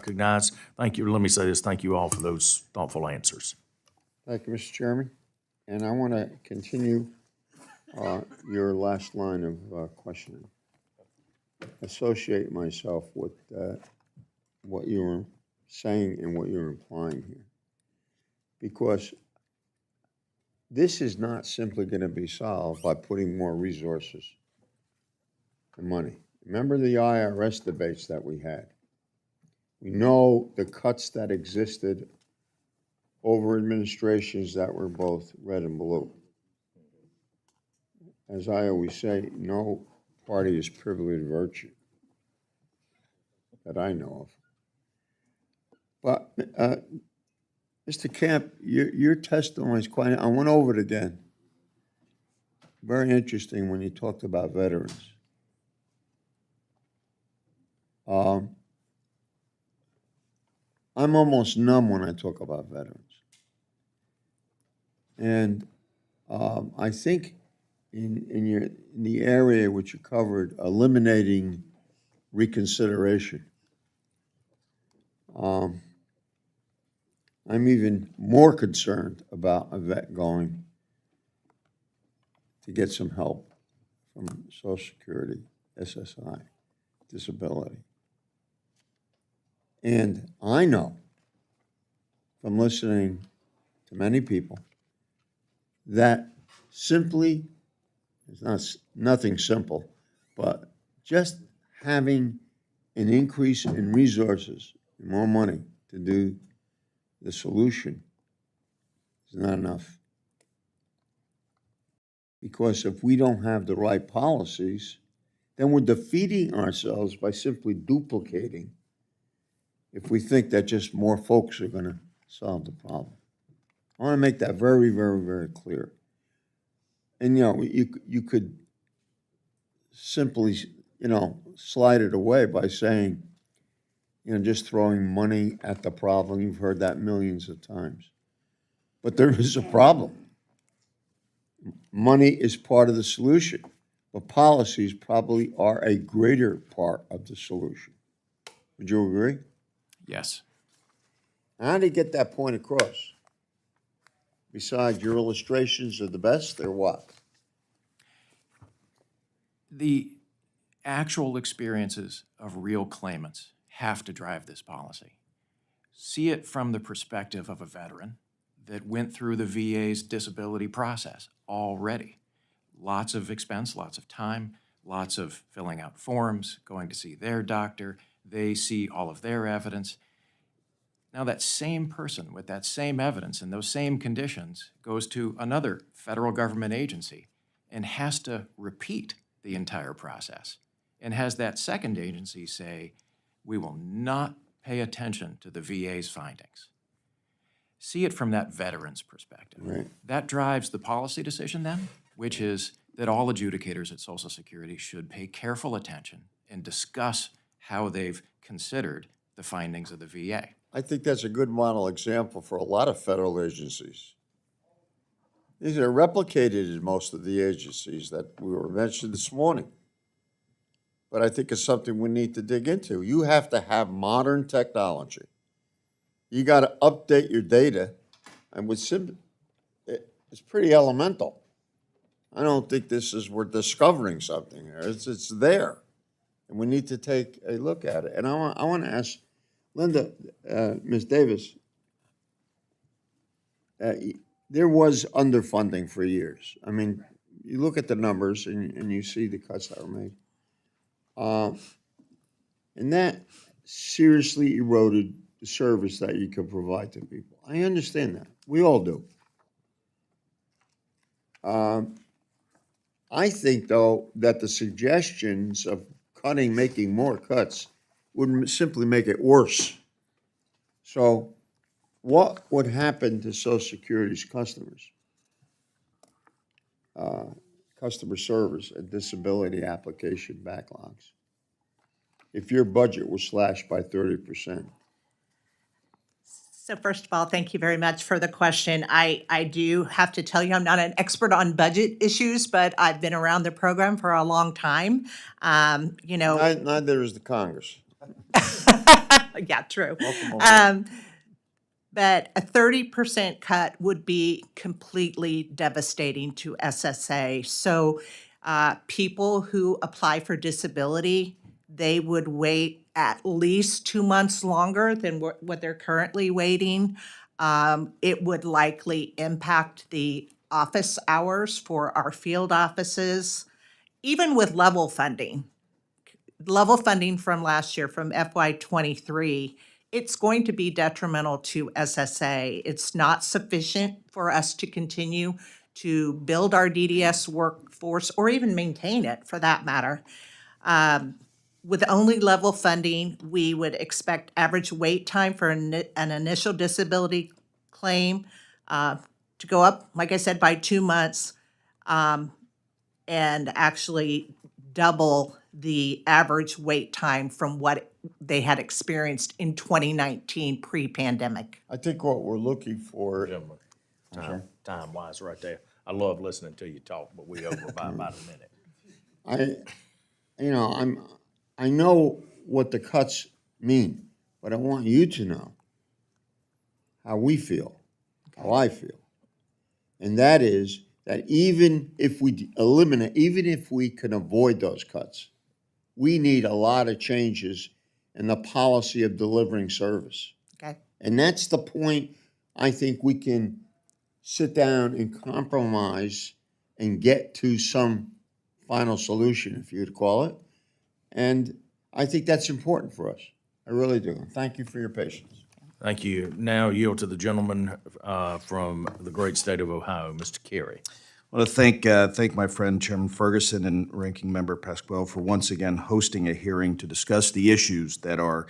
recognize. Thank you. Let me say this. Thank you all for those thoughtful answers. Thank you, Mr. Chairman. And I want to continue your last line of questioning. Associate myself with what you were saying and what you're implying here. Because this is not simply going to be solved by putting more resources and money. Remember the IRS debates that we had. We know the cuts that existed over administrations that were both red and blue. As I always say, no party is privileged virtue that I know of. But, Mr. Camp, your testimony is quite, I went over it again. Very interesting when you talked about veterans. I'm almost numb when I talk about veterans. And I think in the area which you covered, eliminating reconsideration, I'm even more concerned about a vet going to get some help from Social Security, SSI, disability. And I know from listening to many people that simply, it's nothing simple, but just having an increase in resources, more money to do the solution is not enough. Because if we don't have the right policies, then we're defeating ourselves by simply duplicating if we think that just more folks are going to solve the problem. I want to make that very, very, very clear. And, you could simply, slide it away by saying, just throwing money at the problem. You've heard that millions of times. But there is a problem. Money is part of the solution, but policies probably are a greater part of the solution. Would you agree? Yes. How do you get that point across? Besides, your illustrations are the best, or what? The actual experiences of real claimants have to drive this policy. See it from the perspective of a veteran that went through the VA's disability process already. Lots of expense, lots of time, lots of filling out forms, going to see their doctor. They see all of their evidence. Now that same person with that same evidence and those same conditions goes to another federal government agency and has to repeat the entire process and has that second agency say, we will not pay attention to the VA's findings. See it from that veteran's perspective. Right. That drives the policy decision then, which is that all adjudicators at Social Security should pay careful attention and discuss how they've considered the findings of the VA. I think that's a good model example for a lot of federal agencies. These are replicated in most of the agencies that we were mentioned this morning. But I think it's something we need to dig into. You have to have modern technology. You got to update your data, and it's pretty elemental. I don't think we're discovering something here. It's there, and we need to take a look at it. And I want to ask Linda, Ms. Davis, there was underfunding for years. I mean, you look at the numbers and you see the cuts that were made. And that seriously eroded the service that you can provide to people. I understand that. We all do. I think, though, that the suggestions of making more cuts would simply make it worse. So what would happen to Social Security's customers? Customer service and disability application backlogs if your budget was slashed by 30%? So first of all, thank you very much for the question. I do have to tell you, I'm not an expert on budget issues, but I've been around the program for a long time. Neither is the Congress. Yeah, true. Welcome aboard. But a 30% cut would be completely devastating to SSA. So people who apply for disability, they would wait at least 2 months longer than what they're currently waiting. It would likely impact the office hours for our field offices, even with level funding. Level funding from last year, from FY '23, it's going to be detrimental to SSA. It's not sufficient for us to continue to build our DDS workforce or even maintain it for that matter. With only level funding, we would expect average wait time for an initial disability claim to go up, like I said, by 2 months, and actually double the average wait time from what they had experienced in 2019 pre-pandemic. I think what we're looking for, Gentlemen, time-wise right there. I love listening to you talk, but we over by about a minute. I know what the cuts mean, but I want you to know how we feel, how I feel. And that is that even if we even if we can avoid those cuts, we need a lot of changes in the policy of delivering service. Okay. And that's the point I think we can sit down and compromise and get to some final solution, if you'd call it. And I think that's important for us. I really do. Thank you for your patience. Thank you. Now yield to the gentleman from the great state of Ohio, Mr. Carey. I want to thank my friend Chairman Ferguson and Ranking Member Pascrell for once again hosting a hearing to discuss the issues that are